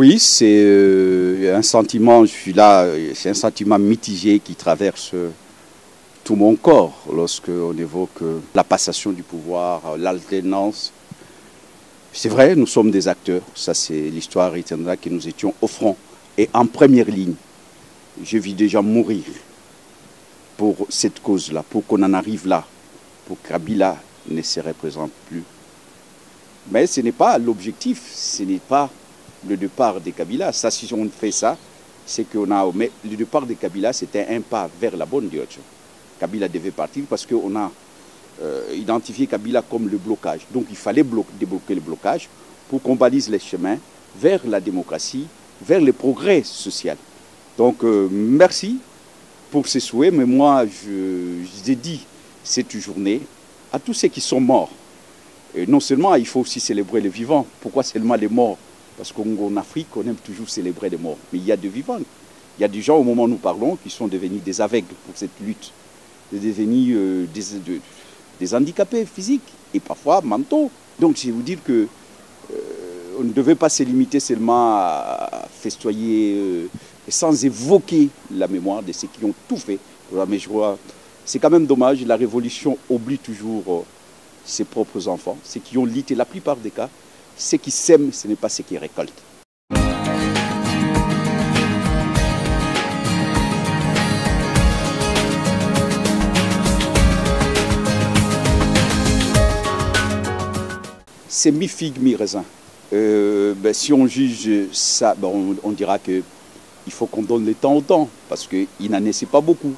Oui, c'est un sentiment, je suis là, c'est un sentiment mitigé qui traverse tout mon corps lorsqu'on évoque la passation du pouvoir, l'alternance. C'est vrai, nous sommes des acteurs, ça c'est l'histoire retiendra que nous étions au front et en première ligne. Je vis déjà mourir pour cette cause-là, pour qu'on en arrive là, pour que Kabila ne se représente plus. Mais ce n'est pas l'objectif, ce n'est pas le départ de Kabila. Ça, si on fait ça, c'est qu'on a... Mais le départ de Kabila, c'était un pas vers la bonne direction. Kabila devait partir parce qu'on a identifié Kabila comme le blocage. Donc il fallait débloquer le blocage pour qu'on balise les chemins vers la démocratie, vers le progrès social. Donc merci pour ces souhaits, mais moi je dédie cette journée à tous ceux qui sont morts. Et non seulement il faut aussi célébrer les vivants. Pourquoi seulement les morts? Parce qu'en Afrique, on aime toujours célébrer les morts. Mais il y a des vivants. Il y a des gens, au moment où nous parlons, qui sont devenus des aveugles pour cette lutte. Devenus des handicapés physiques et parfois mentaux. Donc, je vais vous dire que on ne devait pas se limiter seulement à festoyer sans évoquer la mémoire de ceux qui ont tout fait. Mais je vois, c'est quand même dommage, la révolution oublie toujours ses propres enfants, ceux qui ont lutté la plupart des cas. Ceux qui sèment, ce n'est pas ceux qui récoltent. C'est mi-figue, mi-raisin. Si on juge ça, on dira qu'il faut qu'on donne le temps au temps, parce qu'une année, ce n'est pas beaucoup.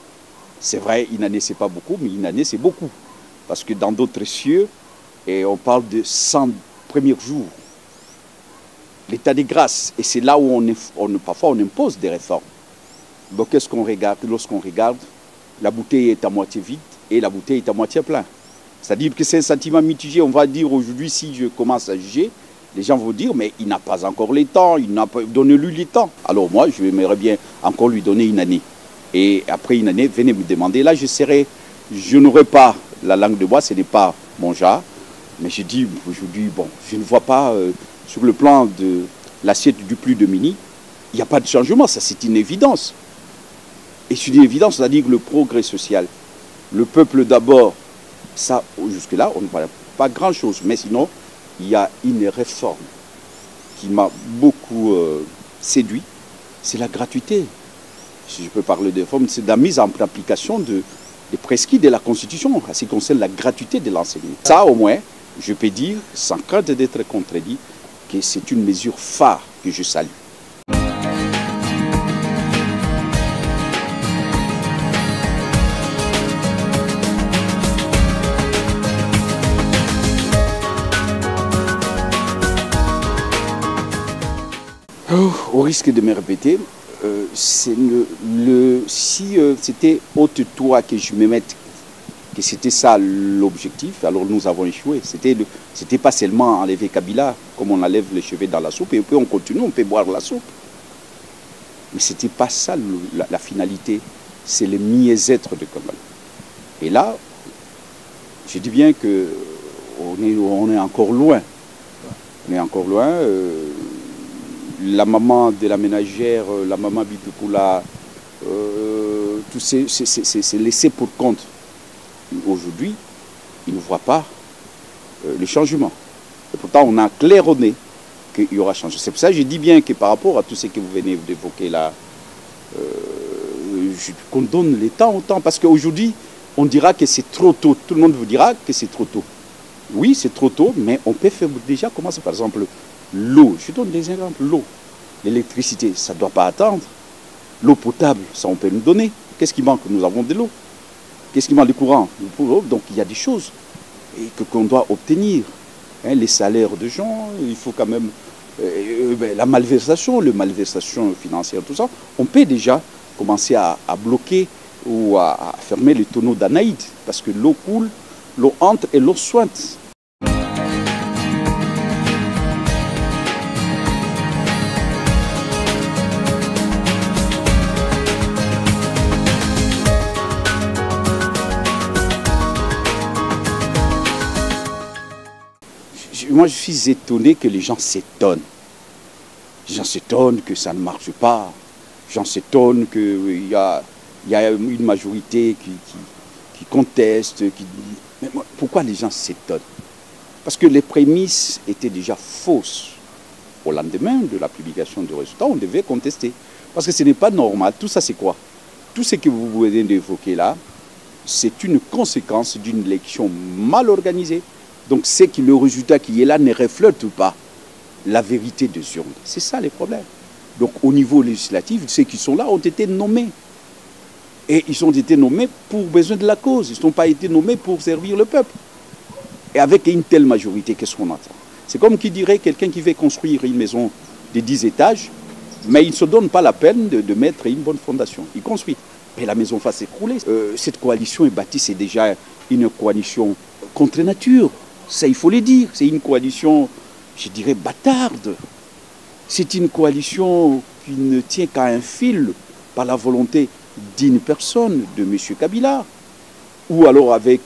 C'est vrai, une année, ce n'est pas beaucoup, mais une année, c'est beaucoup. Parce que dans d'autres cieux, on parle de 100 premiers jours. L'état de grâce, et c'est là où parfois on impose des réformes. Donc qu'est-ce qu'on regarde? Lorsqu'on regarde, la bouteille est à moitié vide et la bouteille est à moitié pleine. C'est-à-dire que c'est un sentiment mitigé. On va dire aujourd'hui, si je commence à juger, les gens vont dire, mais il n'a pas encore le temps, il n'a pas donné lui le temps. Alors moi, je aimerais bien encore lui donner une année. Et après une année, venez me demander. Là, je n'aurai pas la langue de bois, ce n'est pas mon genre. Mais je dis aujourd'hui, bon, je ne vois pas, sur le plan de l'assiette du plus de mini, il n'y a pas de changement, ça c'est une évidence. Et c'est une évidence, c'est-à-dire que le progrès social, le peuple d'abord, ça, jusque-là, on ne voit pas grand-chose. Mais sinon, il y a une réforme qui m'a beaucoup séduit, c'est la gratuité. Si je peux parler de réforme, c'est la mise en application des prescrits de la Constitution, en ce qui concerne la gratuité de l'enseignement. Ça, au moins, je peux dire, sans crainte d'être contredit, que c'est une mesure phare que je salue. Au risque de me répéter, si c'était haute-toi que je me mette, que c'était ça l'objectif, alors nous avons échoué. C'était pas seulement enlever Kabila, comme on enlève les cheveux dans la soupe, et puis on continue, on peut boire la soupe. Mais ce n'était pas ça la finalité, c'est le mieux-être de Kabila. Et là, je dis bien qu'on est encore loin. On est encore loin. La maman de la ménagère, la maman Bitoukula, tout c'est laissé pour compte. Aujourd'hui, ils ne voient pas le changement. Et pourtant, on a claironné qu'il y aura changement. C'est pour ça que je dis bien que par rapport à tout ce que vous venez d'évoquer là, qu'on donne le temps au temps. Parce qu'aujourd'hui, on dira que c'est trop tôt. Tout le monde vous dira que c'est trop tôt. Oui, c'est trop tôt, mais on peut faire déjà commencer. Par exemple, l'eau. Je donne des exemples. L'eau. L'électricité, ça ne doit pas attendre. L'eau potable, ça on peut nous donner. Qu'est-ce qui manque? Nous avons de l'eau. Qu'est-ce qui manque? Le courant. Donc il y a des choses qu'on doit obtenir. Hein, les salaires de gens, il faut quand même... la malversation financière, tout ça. On peut déjà commencer à bloquer ou à fermer les tonneaux d'Anaïde. Parce que l'eau coule, l'eau entre et l'eau sointe. Moi, je suis étonné que les gens s'étonnent. Les gens s'étonnent que ça ne marche pas. Les gens s'étonnent qu'il y a une majorité qui conteste. Mais pourquoi les gens s'étonnent? Parce que les prémices étaient déjà fausses. Au lendemain de la publication du résultat, on devait contester. Parce que ce n'est pas normal. Tout ça, c'est quoi? Tout ce que vous venez d'évoquer là, c'est une conséquence d'une élection mal organisée. Donc c'est que le résultat qui est là ne reflète pas la vérité des urnes. C'est ça les problèmes. Donc au niveau législatif, ceux qui sont là ont été nommés. Et ils ont été nommés pour besoin de la cause. Ils n'ont pas été nommés pour servir le peuple. Et avec une telle majorité, qu'est-ce qu'on attend? C'est comme qui dirait quelqu'un qui veut construire une maison de 10 étages, mais il ne se donne pas la peine de mettre une bonne fondation. Il construit. Mais la maison va s'écrouler. Cette coalition est bâtie, c'est déjà une coalition contre nature. Ça, il faut le dire. C'est une coalition, je dirais, bâtarde. C'est une coalition qui ne tient qu'à un fil par la volonté d'une personne, de M. Kabila, ou alors avec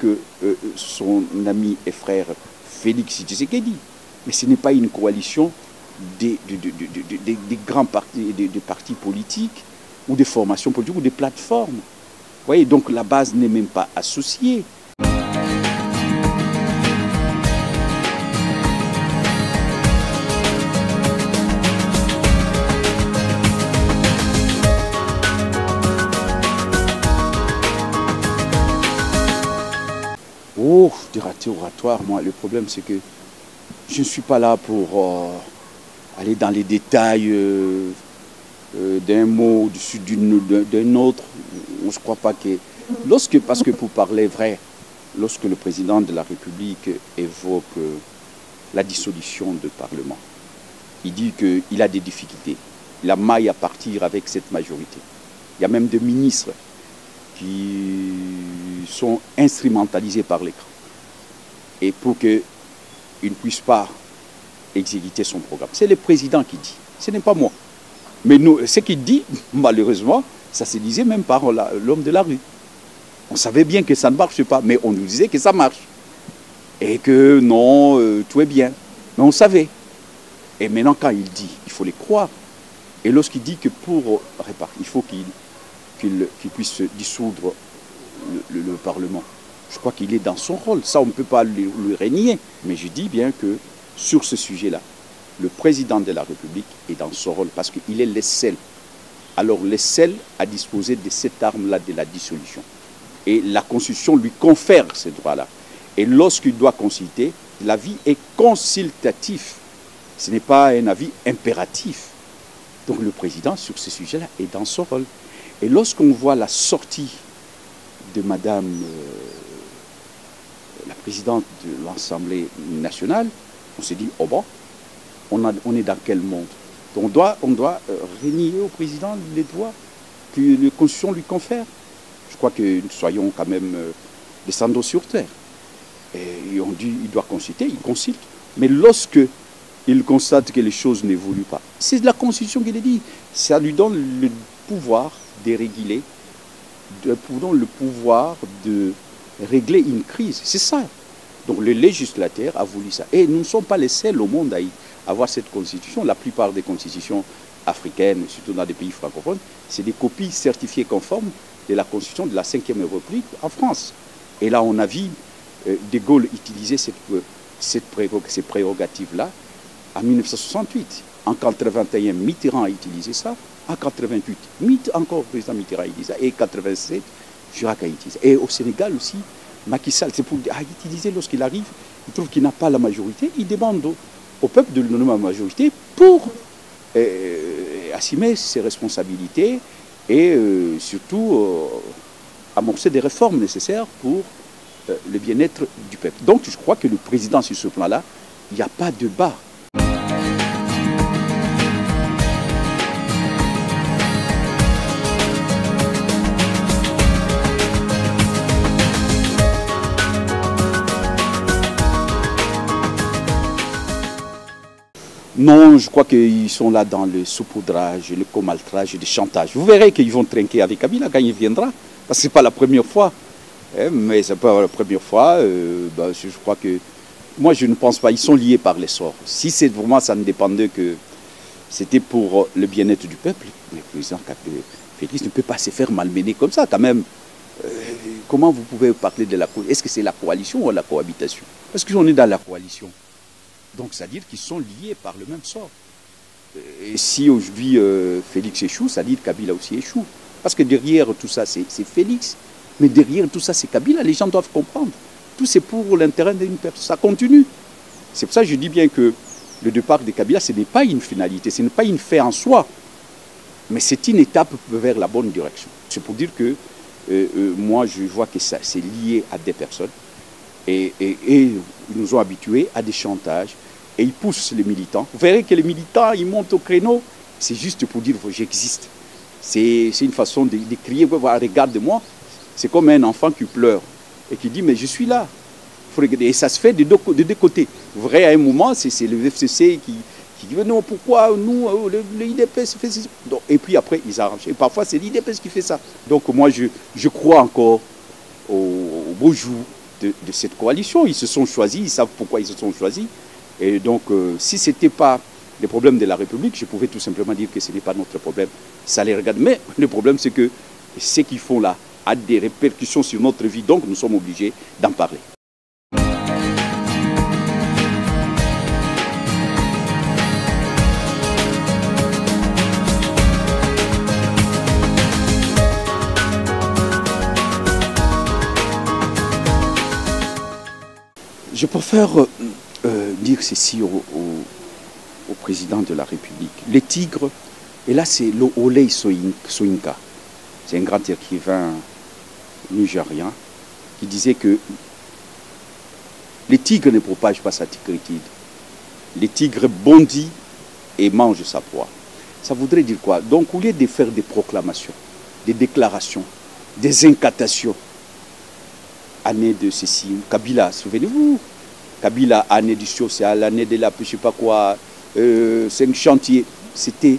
son ami et frère Félix Tshisekedi. Mais ce n'est pas une coalition des grands partis, des partis politiques, ou des formations politiques, ou des plateformes. Vous voyez, donc la base n'est même pas associée. Oh, des ratés oratoires, moi, le problème c'est que je ne suis pas là pour aller dans les détails d'un mot au-dessus d'un autre. Je ne crois pas que... Parce que pour parler vrai, lorsque le président de la République évoque la dissolution du Parlement, il dit qu'il a des difficultés. Il a maille à partir avec cette majorité. Il y a même des ministres qui sont instrumentalisés par l'écran. Et pour qu'ils ne puissent pas exécuter son programme. C'est le président qui dit, ce n'est pas moi. Mais nous, ce qu'il dit, malheureusement, ça se disait même par l'homme de la rue. On savait bien que ça ne marche pas, mais on nous disait que ça marche. Et que non, tout est bien. Mais on savait. Et maintenant, quand il dit, il faut les croire. Et lorsqu'il dit que pour réparer, il faut qu'il puisse dissoudre le Parlement, je crois qu'il est dans son rôle. Ça, on ne peut pas lui renier. Mais je dis bien que sur ce sujet-là, le président de la République est dans son rôle parce qu'il est le seul. Alors, le seul à disposer de cette arme-là de la dissolution. Et la Constitution lui confère ce droit-là. Et lorsqu'il doit consulter, l'avis est consultatif. Ce n'est pas un avis impératif. Donc le président, sur ce sujet-là, est dans son rôle. Et lorsqu'on voit la sortie de Madame la présidente de l'Assemblée nationale, on s'est dit, oh bon, on est dans quel monde? On doit renier au président les droits que la Constitution lui confère. Je crois que nous soyons quand même descendants sur terre. Et on dit, il doit consulter, il consulte. Mais lorsque il constate que les choses n'évoluent pas, c'est la Constitution qui le dit. Ça lui donne le pouvoir de réguler, le pouvoir de régler une crise. C'est ça. Donc le législateur a voulu ça. Et nous ne sommes pas les seuls au monde à avoir cette constitution. La plupart des constitutions africaines, surtout dans des pays francophones, c'est des copies certifiées conformes de la constitution de la 5e République en France. Et là, on a vu De Gaulle utiliser ces prérogatives-là en 1968. En 1981, Mitterrand a utilisé ça. En 1988, encore le président Mitterrand a utilisé ça. Et en 1987, Chirac a utilisé ça. Et au Sénégal aussi, Macky Sall, c'est pour utiliser lorsqu'il arrive, il trouve qu'il n'a pas la majorité, il demande au peuple de lui donner la majorité pour assumer ses responsabilités et surtout amorcer des réformes nécessaires pour le bien-être du peuple. Donc je crois que le président sur ce plan-là, il n'y a pas de débat. Non, je crois qu'ils sont là dans le saupoudrage, le comaltrage, le chantage. Vous verrez qu'ils vont trinquer avec Kabila quand il viendra. Parce que ce n'est pas la première fois. Mais ce n'est pas la première fois. Je crois que... Moi, je ne pense pas. Ils sont liés par les sorts. Si c'est vraiment, ça ne dépendait que c'était pour le bien-être du peuple. Mais le président Félix ne peut pas se faire malmener comme ça quand même. Comment vous pouvez parler de la coalition? Est-ce que c'est la coalition ou la cohabitation? Parce qu'on est dans la coalition. Donc, c'est-à-dire qu'ils sont liés par le même sort. Et si aujourd'hui Félix échoue, ça dit que Kabila aussi échoue. Parce que derrière tout ça, c'est Félix. Mais derrière tout ça, c'est Kabila. Les gens doivent comprendre. Tout c'est pour l'intérêt d'une personne. Ça continue. C'est pour ça que je dis bien que le départ de Kabila, ce n'est pas une finalité, ce n'est pas une fin en soi. Mais c'est une étape vers la bonne direction. C'est pour dire que moi, je vois que c'est lié à des personnes. Et ils nous ont habitués à des chantages. Et ils poussent les militants. Vous verrez que les militants, ils montent au créneau. C'est juste pour dire que j'existe. C'est une façon de crier, regarde-moi. C'est comme un enfant qui pleure et qui dit, mais je suis là. Et ça se fait de deux côtés. Vous verrez, à un moment, c'est le FCC qui dit, non, pourquoi nous, le IDPS fait ça. Et puis après, ils arrangent. Et parfois, c'est l'IDPS qui fait ça. Donc moi, je crois encore au beau jour de cette coalition. Ils se sont choisis, ils savent pourquoi ils se sont choisis. Et donc, si ce n'était pas les problèmes de la République, je pouvais tout simplement dire que ce n'est pas notre problème. Ça les regarde. Mais le problème, c'est que ce qu'ils font là a des répercussions sur notre vie. Donc, nous sommes obligés d'en parler. Je préfère dire ceci au président de la République. Les tigres, et là c'est Olei Soyinka, c'est un grand écrivain nigérien qui disait que les tigres ne propagent pas sa tigritude. Les tigres bondissent et mangent sa proie. Ça voudrait dire quoi? Donc au lieu de faire des proclamations, des déclarations, des incantations, année de ceci, Kabila, souvenez-vous, Kabila, année du social, année de la, je ne sais pas quoi, 5 chantiers, c'était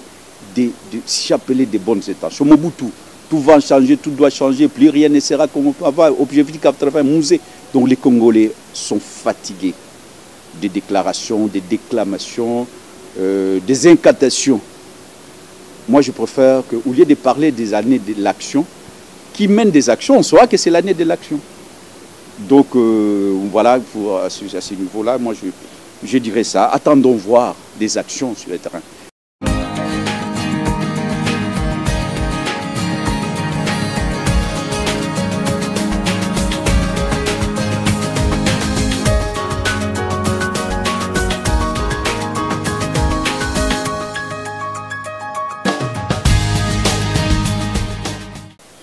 s'appeler des bonnes intentions. Mobutu, tout va changer, tout doit changer, plus rien ne sera comme avant, objectif 80, musée. Donc les Congolais sont fatigués des déclarations, des déclamations, des incantations. Moi je préfère qu'au lieu de parler des années de l'action, qui mènent des actions, on saura que c'est l'année de l'action. Donc voilà, à ce niveau-là, moi je dirais ça. Attendons voir des actions sur le terrain.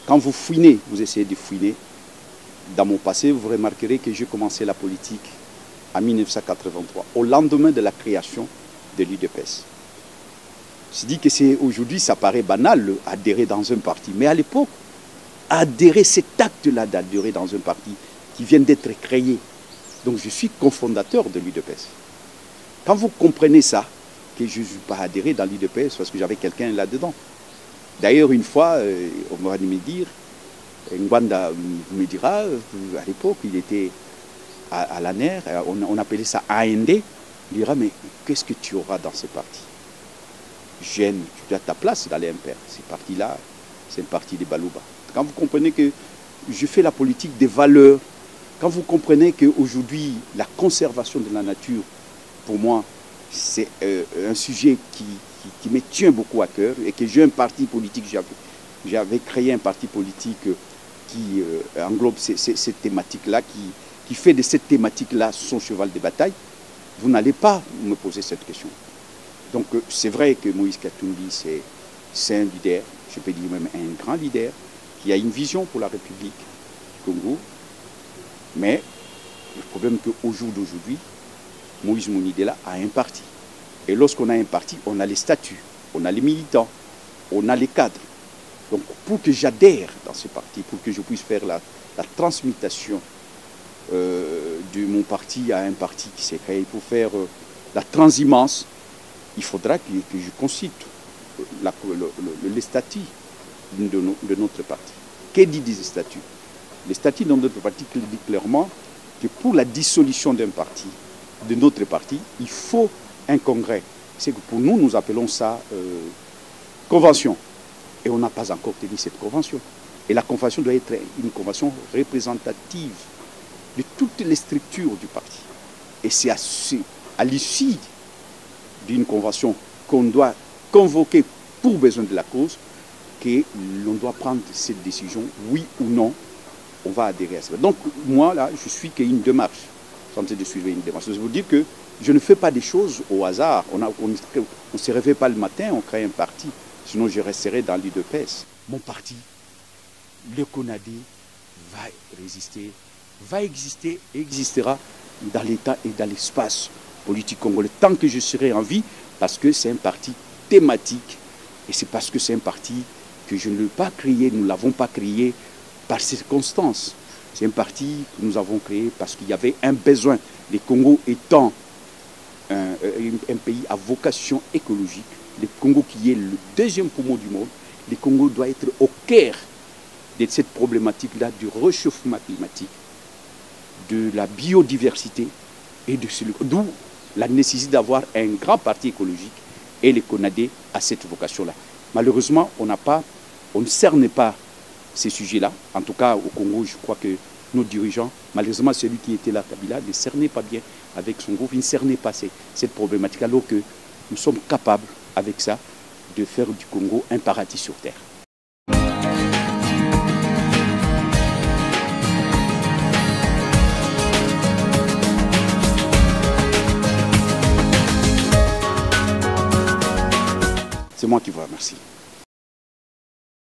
Quand vous fouinez, vous essayez de fouiner. Dans mon passé, vous remarquerez que j'ai commencé la politique en 1983, au lendemain de la création de l'UDPS. Je dis que aujourd'hui, ça paraît banal d'adhérer dans un parti. Mais à l'époque, adhérer, cet acte-là d'adhérer dans un parti qui vient d'être créé. Donc je suis cofondateur de l'UDPS. Quand vous comprenez ça, que je ne suis pas adhéré dans l'UDPS parce que j'avais quelqu'un là-dedans. D'ailleurs, une fois, on va me dire, Ngwanda me dira, à l'époque, il était à l'ANER, on appelait ça AND, il dira, mais qu'est-ce que tu auras dans ce parti? Jeune, tu as ta place dans les MPR. Ce parti-là, c'est un parti de Balouba. Quand vous comprenez que je fais la politique des valeurs, quand vous comprenez qu'aujourd'hui, la conservation de la nature, pour moi, c'est un sujet qui me tient beaucoup à cœur et que j'ai un parti politique, j'avais créé un parti politique qui englobe ces thématiques-là, qui fait de cette thématique-là son cheval de bataille, vous n'allez pas me poser cette question. Donc c'est vrai que Moïse Katumbi, c'est un leader, je peux dire même un grand leader, qui a une vision pour la République du Congo, mais le problème est qu'au jour d'aujourd'hui, Moïse Monidela a un parti. Et lorsqu'on a un parti, on a les statuts, on a les militants, on a les cadres. Donc pour que j'adhère dans ce parti, pour que je puisse faire la transmutation de mon parti à un parti qui s'est créé, pour faire la transhumance, il faudra que je consulte les statuts de notre parti. Qu'est-ce dit ces statuts? Les statuts de notre parti disent clairement que pour la dissolution d'un parti, de notre parti, il faut un congrès c'est que pour nous, nous appelons ça convention. Et on n'a pas encore tenu cette convention. Et la convention doit être une convention représentative de toutes les structures du parti. Et c'est à l'issue d'une convention qu'on doit convoquer pour besoin de la cause que l'on doit prendre cette décision, oui ou non, on va adhérer à ça. Donc moi, là, je suis qu'une démarche, je suis en train de suivre une démarche. Je veux dire que je ne fais pas des choses au hasard. On ne se réveille pas le matin, on crée un parti, sinon je resterai dans l'UDPS. Mon parti, le CONADE, va résister, va exister et existera dans l'État et dans l'espace politique congolais tant que je serai en vie, parce que c'est un parti thématique et c'est parce que c'est un parti que je ne l'ai pas créé, nous ne l'avons pas créé par circonstances. C'est un parti que nous avons créé parce qu'il y avait un besoin. Le Congo étant un pays à vocation écologique, le Congo qui est le deuxième poumon du monde, le Congo doit être au cœur de cette problématique-là du réchauffement climatique, de la biodiversité et de celui d'où la nécessité d'avoir un grand parti écologique et le CONADE à cette vocation-là. Malheureusement, on ne cerne pas ces sujets-là. En tout cas, au Congo, je crois que nos dirigeants, malheureusement, celui qui était là, Kabila, ne cernait pas bien avec son groupe, il ne cernait pas cette problématique, alors que nous sommes capables, avec ça, de faire du Congo un paradis sur terre. C'est moi qui vous remercie.